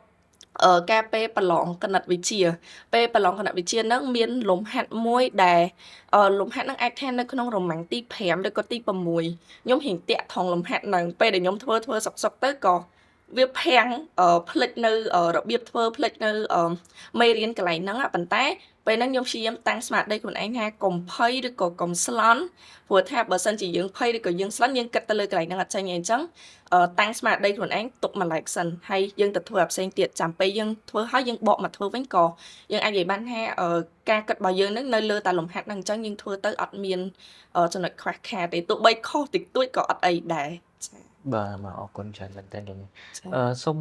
ការពេលប្រឡងគណិតវិទ្យាពេលប្រឡងគណិតវិទ្យាហ្នឹងមានលំហាត់មួយដែលលំហាត់ហ្នឹងអាចថានៅក្នុងរ៉ូម៉ាំងទី5ឬក៏ទី6ខ្ញុំរៀងតាក់ថងលំហាត់ហ្នឹងពេលដែលខ្ញុំធ្វើសុកទៅក៏វាភាំងភ្លេចនៅរបៀបធ្វើភ្លេចនៅមេរៀនកន្លែងហ្នឹងប៉ុន្តែពេលហ្នឹងខ្ញុំព្យាយាមតាំងស្មារតីខ្លួនឯងថាកុំភ័យឬក៏កុំស្លន់ព្រោះថាបើសិនជាយើងភ័យឬក៏យើងស្លន់យើងគិតទៅលើកន្លែងហ្នឹងអត់ចេញទេអញ្ចឹងតាំងស្មារតីខ្លួនឯងទុកមួយឡែកសិនហើយយើងទៅធ្វើអាផ្សេងទៀតចាំពេលយើងធ្វើហើយយើងបកមកធ្វើវិញក៏យើងអាចនិយាយបានថាការគិតរបស់យើងនឹងនៅលើតែលំហាត់ហ្នឹងអញ្ចឹងយើងធ្វើទៅអត់មានចំណុចខ្វះខាតទេទោះបីខុសតិចតួចក៏អត់អីដែរចា៎បាទមកអរគុណច្រើនមែនតើកញ្ញាសូម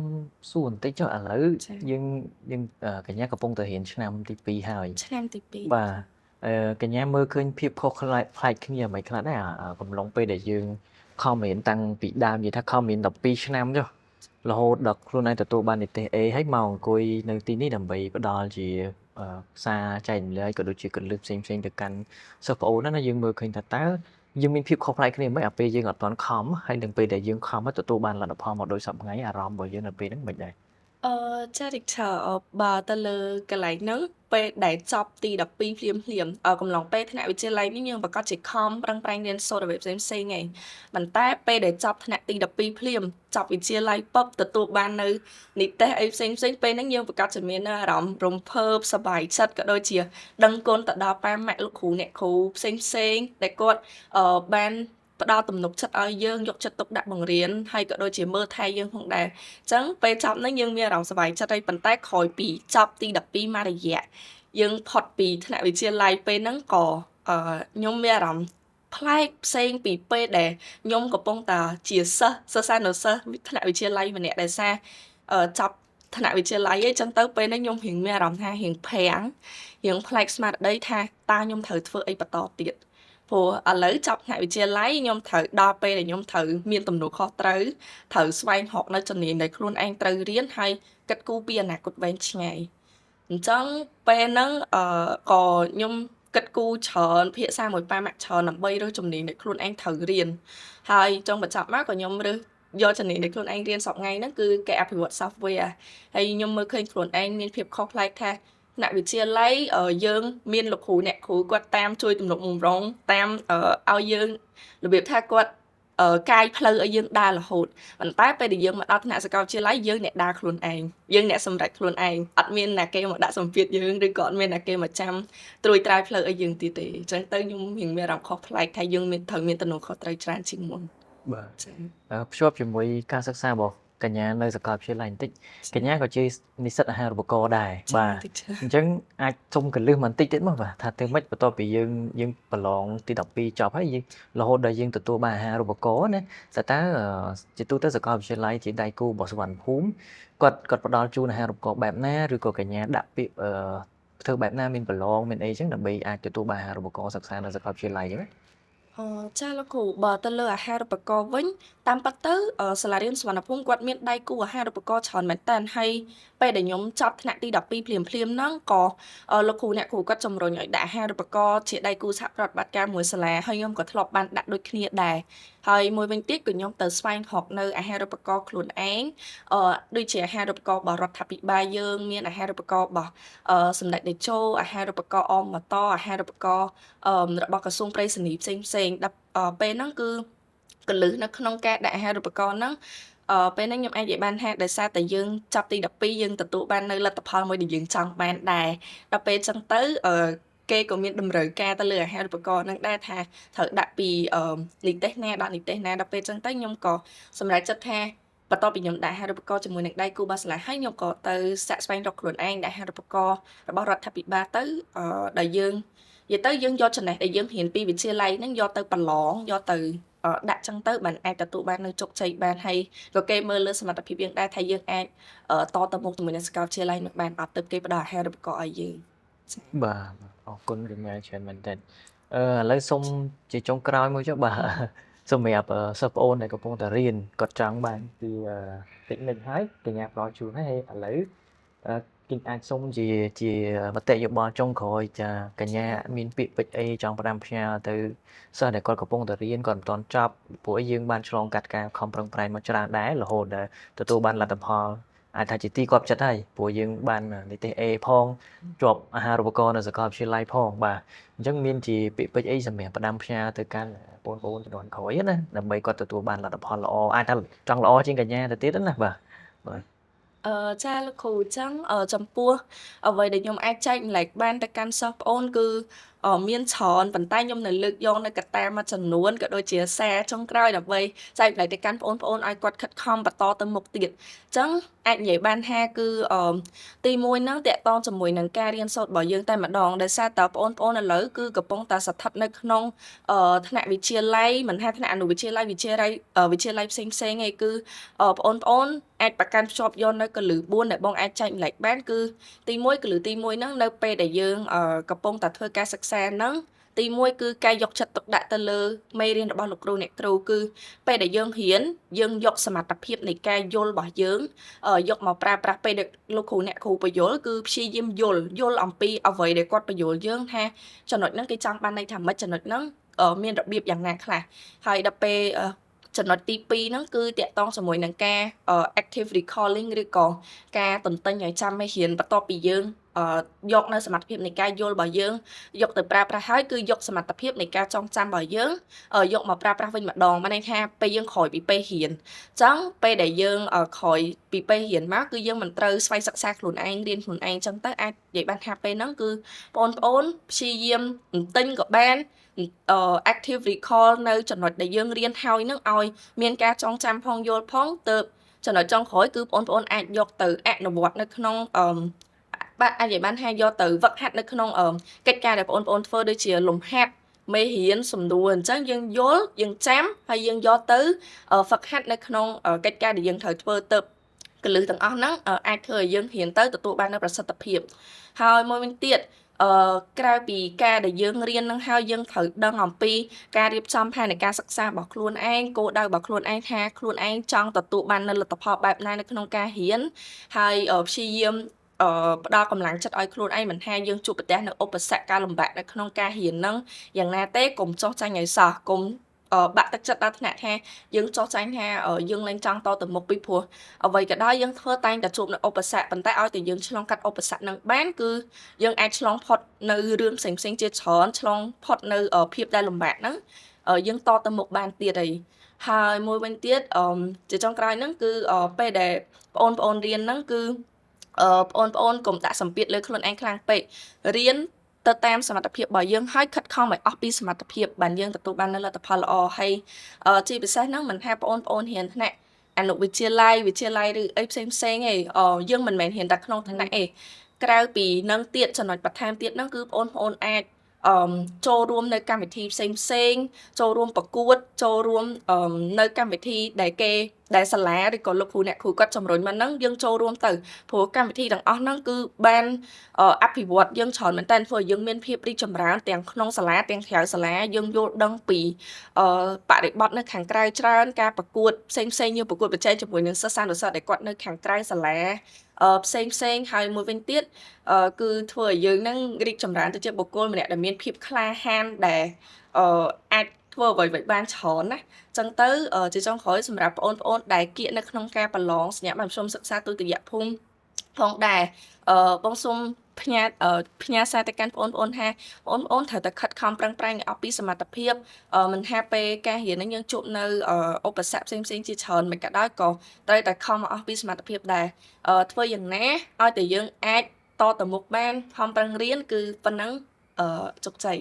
សួរបន្តិចចុះឥឡូវយើងកញ្ញាកំពុងតែរៀនឆ្នាំទី2ហើយឆ្នាំទី2បាទកញ្ញាមើលឃើញភាពខុសប្លែកគ្នាមិនខ្លះដែរកំឡុងពេលដែលយើងខំរៀនតាំងពីដើមនិយាយថាខំរៀន12ឆ្នាំចុះ រហូតដល់ខ្លួនឯងទទួលបាននិទេស A ហើយមកអង្គុយនៅទីនេះដើម្បីផ្ដល់ជាសារចែករំលែកក៏ដូចជាគន្លឹះផ្សេងៗទៅកាន់សិស្សប្អូនណាយើងមើលឃើញថាតើយើងមានភាពខុសប្លែកគ្នាមិនអាពេលយើងអត់ទាន់ខំហើយនឹងពេលដែលយើងខំហើយទទួលបានលទ្ធផលមកដូចសពថ្ងៃអារម្មណ៍របស់យើងនៅពេលហ្នឹងមិនដែរចារិកឆើបើទៅលើកន្លែងហ្នឹងពេលដែលចប់ទី12ភ្លាមកំឡុងពេលថ្នាក់វិទ្យាល័យនេះយើងប្រកាសជាខំប្រឹងប្រែងរៀនសូត្រអ្វីផ្សេងឯងប៉ុន្តែពេលដែលចប់ថ្នាក់ទី12ភ្លាមចប់វិទ្យាល័យពប់ទទួលបាននៅនិទេសអីផ្សេងពេលហ្នឹងយើងប្រកាសជាមានអារម្មណ៍រំភើបសប្បាយចិត្តក៏ដូចជាដឹងគុណទៅដល់ប៉ាម៉ាក់លោកគ្រូអ្នកគ្រូផ្សេងដែលគាត់បានផ្ដល់ទំនុកចិត្តឲ្យយើងយកចិត្តទុកដាក់បង្រៀនហើយក៏ដូចជាមើលថែយើងផងដែរអញ្ចឹងពេលចប់ហ្នឹងយើងមានអារម្មណ៍សប្បាយចិត្តហើយប៉ុន្តែក្រោយពីចប់ទី12មករយៈយើងផុតពីថ្នាក់វិទ្យាល័យពេលហ្នឹងក៏ខ្ញុំមានអារម្មណ៍ប្លែកផ្សេងពីពេលដែលខ្ញុំកំពុងតែជាសិស្សថ្នាក់វិទ្យាល័យម្នាក់ដែលចប់ថ្នាក់វិទ្យាល័យអីចឹងទៅពេលហ្នឹងខ្ញុំរៀងមានអារម្មណ៍ថារៀងភាំងរៀងប្លែកស្មារតីថាតើខ្ញុំត្រូវធ្វើអីបន្តទៀតព្រោះឥឡូវចប់ថ្នាក់វិទ្យាល័យខ្ញុំត្រូវដល់ពេលដែលខ្ញុំត្រូវមានទំនួលខុសត្រូវស្វែងរកនៅជំនាញដែលខ្លួនឯងត្រូវរៀនហើយគិតគូរពីអនាគតវែងឆ្ងាយអញ្ចឹងពេលហ្នឹងក៏ខ្ញុំគិតគូរច្រើនភាសាមួយប៉ាម៉ាក់ច្រើនដើម្បីរើសជំនាញដែលខ្លួនឯងត្រូវរៀនហើយចុងបញ្ចប់មកក៏ខ្ញុំរើសយកជំនាញដែលខ្លួនឯងរៀនសប្តាហ៍ថ្ងៃហ្នឹងគឺគេអភិវឌ្ឍ software ហើយខ្ញុំមើលឃើញខ្លួនឯងមានភាពខុសប្លែកថាថ្នាក់វិទ្យាល័យយើងមានលោកគ្រូអ្នកគ្រូគាត់តាមជួយទំនុកបំរុងតាមឲ្យយើងរបៀបថាគាត់កាយផ្លូវឲ្យយើងដើររហូតប៉ុន្តែពេលដែលយើងមកដល់ថ្នាក់សាកលវិទ្យាល័យយើងអ្នកដើរខ្លួនឯងយើងអ្នកសម្រេចខ្លួនឯងអត់មានអ្នកគេមកដាក់សម្ពាធយើងឬក៏អត់មានអ្នកគេមកចាំត្រួយត្រាយផ្លូវឲ្យយើងទៀតទេអញ្ចឹងទៅខ្ញុំមានអារម្មណ៍ខុសប្លែកថាយើងត្រូវមានទំនួលខុសត្រូវច្រើនជាងមុនបាទភ្ជាប់ជាមួយការសិក្សារបស់កញ្ញានៅសាកលវិទ្យាល័យបន្តិចកញ្ញាក៏ជានិស្សិតអាហារូបករណ៍ដែរបាទអញ្ចឹងអាចសុំកលឹះបន្តិចទៀតមកបាទថាទៅម៉េចបន្ទាប់ពីយើងប្រឡងទី12ចប់ហើយយើងរហូតដល់យើងទទួលបានអាហារូបករណ៍ណាតើជាទូទៅសាកលវិទ្យាល័យជាដៃគូរបស់សុវណ្ណភូមិគាត់ផ្ដល់ជូនអាហារូបករណ៍បែបណាឬក៏កញ្ញាដាក់ពាក្យធ្វើបែបណាមានប្រឡងមានអីចឹងដើម្បីអាចទទួលបានអាហារូបករណ៍សិក្សានៅសាកលវិទ្យាល័យហ្នឹងណាចាលោកគ្រូបើទៅលើអាហារូបករណ៍វិញតាមពិតទៅសាលារៀនសុវណ្ណភូមិគាត់មានដៃគូអាហារូបករណ៍ច្រើនមែនតើហើយពេលដែលខ្ញុំចប់ថ្នាក់ទី12ភ្លាមហ្នឹងក៏លោកគ្រូអ្នកគ្រូគាត់ជំរុញឲ្យដាក់អាហារូបករណ៍ជាដៃគូសហប្រតិបត្តិការមួយសាលាហើយខ្ញុំក៏ធ្លាប់បានដាក់ដូចគ្នាដែរហើយមួយវិញទៀតក៏ខ្ញុំទៅស្វែងរកនៅអាហារូបករណ៍ខ្លួនឯងដូចជាអាហារូបករណ៍របស់រដ្ឋាភិបាលយើងមានអាហារូបករណ៍របស់សម្ដេចតេជោអាហារូបករណ៍អមតអាហារូបករណ៍របស់ក្រសួងប្រៃសណីផ្សេងដល់ពេលហ្នឹងគឺកលឹះនៅក្នុងការដាក់អាហារូបករណ៍ហ្នឹងពេលហ្នឹងខ្ញុំអាចនិយាយបានថាដោយសារតែយើងចាប់ទី12យើងទទួលបាននៅលទ្ធផលមួយដែលយើងចង់បានដែរដល់ពេលចឹងទៅគេក៏មានតម្រូវការទៅលើអាហារូបករណ៍ហ្នឹងដែរថាត្រូវដាក់ពីនិទេសណាដល់និទេសណាដល់ពេលចឹងទៅខ្ញុំក៏សម្រេចចិត្តថាបន្ទាប់ពីខ្ញុំដាក់អាហារូបករណ៍ជាមួយនឹងដៃគូរបស់សាលាហើយខ្ញុំក៏ទៅសាកស្វែងរកខ្លួនឯងដាក់អាហារូបករណ៍របស់រដ្ឋាភិបាលទៅដែលយើងនិយាយទៅយើងយកចំណេះដែលយើងរៀនពីវិទ្យាល័យហ្នឹងយកទៅប្រឡងយកទៅដាក់ចឹងទៅបានអាចទទួលបាននៅជោគជ័យបានហើយក៏គេមើលលើសមត្ថភាពយើងដែរថាយើងអាចតទៅមុខជាមួយនឹងសាកលវិទ្យាល័យនឹងបានអត់ទៅគេផ្ដល់អាហារូបករណ៍ឲ្យយើងបាទអរគុណកញ្ញាច្រើនមែនតើឥឡូវសូមជាចុងក្រោយមួយចុះបាទសម្រាប់សិស្សប្អូនដែលកំពុងតែរៀនគាត់ចង់បានពីtechnique ហើយកញ្ញាផ្ដល់ជូនហើយឥឡូវគេអាចសុំជាមតិយោបល់ចុងក្រោយចាកញ្ញាមានពាក្យពេចន៍អីចង់ផ្ដាំផ្ញើទៅសិស្សដែលគាត់កំពុងតែរៀនគាត់មិនទាន់ចប់ព្រោះយើងបានឆ្លងកាត់ការខំប្រឹងប្រែងមកច្រើនដែររហូតដល់ទទួលបានលទ្ធផលអាចថាជាទីគាប់ចិត្តហើយព្រោះយើងបាននិទេស A ផងជាប់អាហារូបករណ៍នៅសាកលវិទ្យាល័យផងបាទអញ្ចឹងមានជាពាក្យពេចន៍អីសម្រាប់ផ្ដាំផ្ញើទៅកាន់បងប្អូនជំនាន់ក្រោយណាដើម្បីគាត់ទទួលបានលទ្ធផលល្អអាចថាចង់ល្អជាងកញ្ញាទៅទៀតណាបាទចាលោកគ្រូចឹងចំពោះអ្វីដែលខ្ញុំអាចចែកម្លែកបានទៅកាន់សិស្សប្អូនគឺមានច្រើនប៉ុន្តែខ្ញុំនៅលើកយកនៅកត្តាមួយចំនួនក៏ដូចជាសារចុងក្រោយដើម្បីចែកម្លែកទៅកាន់បងប្អូនឲ្យគាត់ខិតខំបន្តទៅមុខទៀតចឹងអាចនិយាយបានថាគឺទី1ហ្នឹងតាក់ទងជាមួយនឹងការរៀនសូត្ររបស់យើងតែម្ដងដោយសារតើបងប្អូនឥឡូវគឺកំពុងតែស្ថិតនៅក្នុងថ្នាក់វិទ្យាល័យមិនថាថ្នាក់អនុវិទ្យាល័យវិទ្យាល័យផ្សេងឯងគឺបងប្អូនអាចប្រកាន់ភ្ជាប់យកនៅកលឹះ4ដែលបងអាចចែកម្លែកបានគឺទី1កលឹះទី1ហ្នឹងនៅពេលដែលយើងកំពុងតែធ្វើការសិក្សាហ្នឹង ទីមួយគឺការយកចិត្តទុកដាក់ទៅលើមេរៀនរបស់លោកគ្រូអ្នកគ្រូគឺពេលដែលយើងរៀនយើងយកសមត្ថភាពនៃការយល់របស់យើងយកមកប្រើប្រាស់ពេលដែលលោកគ្រូអ្នកគ្រូបញ្យល់គឺព្យាយាមយល់អំពីអ្វីដែលគាត់បញ្យល់យើងថាចំណុចហ្នឹងគេចង់បានន័យថាម៉េចចំណុចហ្នឹងមានរបៀបយ៉ាងណាខ្លះហើយដល់ពេលចំណុចទី2ហ្នឹងគឺតាក់ទងជាមួយនឹងការ active recalling ឬក៏ការទន្ទិញឲ្យចាំមេរៀនបន្ទាប់ពីយើងយកនៅសមត្ថភាពនៃការយល់របស់យើងយកទៅប្រើប្រាស់ហើយគឺយកសមត្ថភាពនៃការចងចាំរបស់យើងយកមកប្រើប្រាស់វិញម្ដងបានន័យថាពេលយើងក្រោយពីពេលរៀនអញ្ចឹងពេលដែលយើងក្រោយពីពេលរៀនមកគឺយើងមិនត្រូវស្វ័យសិក្សាខ្លួនឯងរៀនខ្លួនឯងអញ្ចឹងទៅអាចនិយាយបានថាពេលហ្នឹងគឺបងប្អូនព្យាយាមទិញក៏បានactive recall នៅចំណុចដែលយើងរៀនហើយនឹងឲ្យមានការចងចាំផងយល់ផងទៅចំណុចចុងក្រោយគឺបងប្អូនអាចយកទៅអនុវត្តនៅក្នុងបាទអាចនិយាយបានថាយកទៅវឹកហាត់នៅក្នុងកិច្ចការដែលបងប្អូនធ្វើដូចជាលំហាត់មេរៀនសំដួលអញ្ចឹងយើងយល់យើងចាំហើយយើងយកទៅហ្វឹកហាត់នៅក្នុងកិច្ចការដែលយើងត្រូវធ្វើទៅកលឹះទាំងអស់ហ្នឹងអាចធ្វើឲ្យយើងរៀនទៅទទួលបាននូវប្រសិទ្ធភាពហើយមួយវិញទៀតក្រៅពីការដែលយើងរៀននឹងហើយយើងត្រូវដឹងអំពីការរៀបចំផែនការសិក្សារបស់ខ្លួនឯងគោលដៅរបស់ខ្លួនឯងថាខ្លួនឯងចង់ទទួលបាននូវលទ្ធផលបែបណានៅក្នុងការរៀនហើយព្យាយាមផ្ដល់កម្លាំងចិត្តឲ្យខ្លួនឯងមិនថាយើងជួបប្រទះនៅឧបសគ្គការលំបាកនៅក្នុងការរៀនហ្នឹងយ៉ាងណាទេកុំចោះចាញ់ឲ្យសោះកុំបាក់ទឹកចិត្តដល់ថ្នាក់ថាយើងចោះចាញ់ថាយើងលែងចង់តទៅមុខពីព្រោះអ្វីក៏ដោយយើងធ្វើតែងតែជួបនៅឧបសគ្គប៉ុន្តែឲ្យតែយើងឆ្លងកាត់ឧបសគ្គហ្នឹងបានគឺយើងអាចឆ្លងផុតនៅរឿងផ្សេងៗជាច្រើនឆ្លងផុតនៅភាពដែលលំបាកហ្នឹងយើងតទៅមុខបានទៀតហើយមួយវិញទៀតជាចុងក្រោយហ្នឹងគឺពេលដែលបងប្អូនរៀនហ្នឹងគឺបងប្អូនកុំដាក់សម្ពាធលើខ្លួនឯងខ្លាំងពេករៀនទៅតាមសមត្ថភាពរបស់យើងហើយខិតខំឲ្យអស់ពីសមត្ថភាពបានយើងទទួលបាននូវលទ្ធផលល្អហើយជាពិសេសហ្នឹងមិនថាបងប្អូនរៀនថ្នាក់អនុវិទ្យាល័យឬអីផ្សេងឯងយើងមិនមែនរៀនតែក្នុងថ្នាក់ឯងក្រៅពីនឹងទៀតចំណុចបន្ថែមទៀតហ្នឹងគឺបងប្អូនអាចចូលរួមនៅកម្មវិធីផ្សេងចូលរួមប្រកួតចូលរួមនៅកម្មវិធីដែលសាលាឬក៏លោកគ្រូអ្នកគ្រូគាត់ជំរុញមកហ្នឹងយើងចូលរួមទៅព្រោះកម្មវិធីទាំងអស់ហ្នឹងគឺបានអភិវឌ្ឍយើងច្រើនមែនតើធ្វើឲ្យយើងមានភាពរីកចម្រើនទាំងក្នុងសាលាទាំងក្រៅសាលាយើងយល់ដឹងពីបរិបទនៅខាងក្រៅច្រើនការប្រកួតផ្សេងយើងប្រកួតប្រជែងជាមួយនឹងសិស្សានុសិស្សដែលគាត់នៅខាងក្រៅសាលាផ្សេងហើយមួយវិញទៀតគឺធ្វើឲ្យយើងហ្នឹងរីកចម្រើនទៅជាបុគ្គលម្នាក់ដែលមានភាពក្លាហានដែលអាចធ្វើអ្វីៗបានច្រើនណាចឹងទៅជាចុងក្រោយសម្រាប់បងប្អូនដែលគៀកនៅក្នុងការប្រឡងសញ្ញាបត្រមធ្យមសិក្សាទុតិយភូមិផងដែរបងសូមផ្ញើសារទៅកាន់បងប្អូនថាបងប្អូនត្រូវតែខិតខំប្រឹងប្រែងឲ្យអស់ពីសមត្ថភាពមិនថាពេលការរៀនហ្នឹងយើងជួបនៅឧបសគ្គផ្សេងជាច្រើនមិនក៏ដោយក៏ត្រូវតែខំឲ្យអស់ពីសមត្ថភាពដែរធ្វើយ៉ាងណាឲ្យតែយើងអាចតទៅមុខបានខំប្រឹងរៀនគឺប៉ុណ្ណឹងជោគជ័យ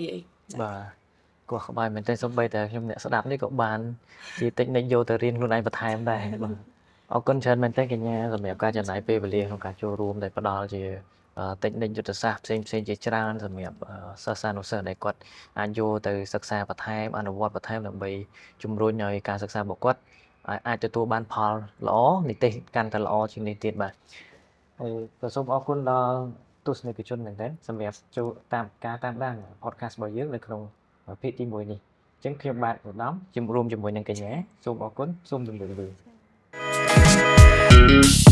បាទគួរក្បាយមែនទេសូម្បីតែខ្ញុំអ្នកស្ដាប់នេះក៏បានជាតិចនិចយកទៅរៀនខ្លួនឯងបន្ថែមដែរបាទអរគុណច្រើនមែនទេកញ្ញាសម្រាប់ការចំណាយពេលវេលាក្នុងការចូលរួមដែលផ្ដល់ជាតិចនិចយុទ្ធសាស្ត្រផ្សេងជាច្រើនសម្រាប់សិស្សានុសិស្សដែលគាត់អាចយកទៅសិក្សាបន្ថែមអនុវត្តបន្ថែមដើម្បីជំរុញឲ្យការសិក្សារបស់គាត់អាចទទួលបានផលល្អនិទេសកាន់តែល្អជាងនេះទៀតបាទហើយក៏សូមអរគុណដល់ទស្សនិកជនមែនទែនសម្រាប់ចូលតាមការតាមដាន podcast របស់យើងនៅក្នុងភាគទី1នេះអញ្ចឹងខ្ញុំបាទឧត្តមជំរួមជាមួយនឹងកញ្ញាសូមអរគុណសូមជម្រាបលា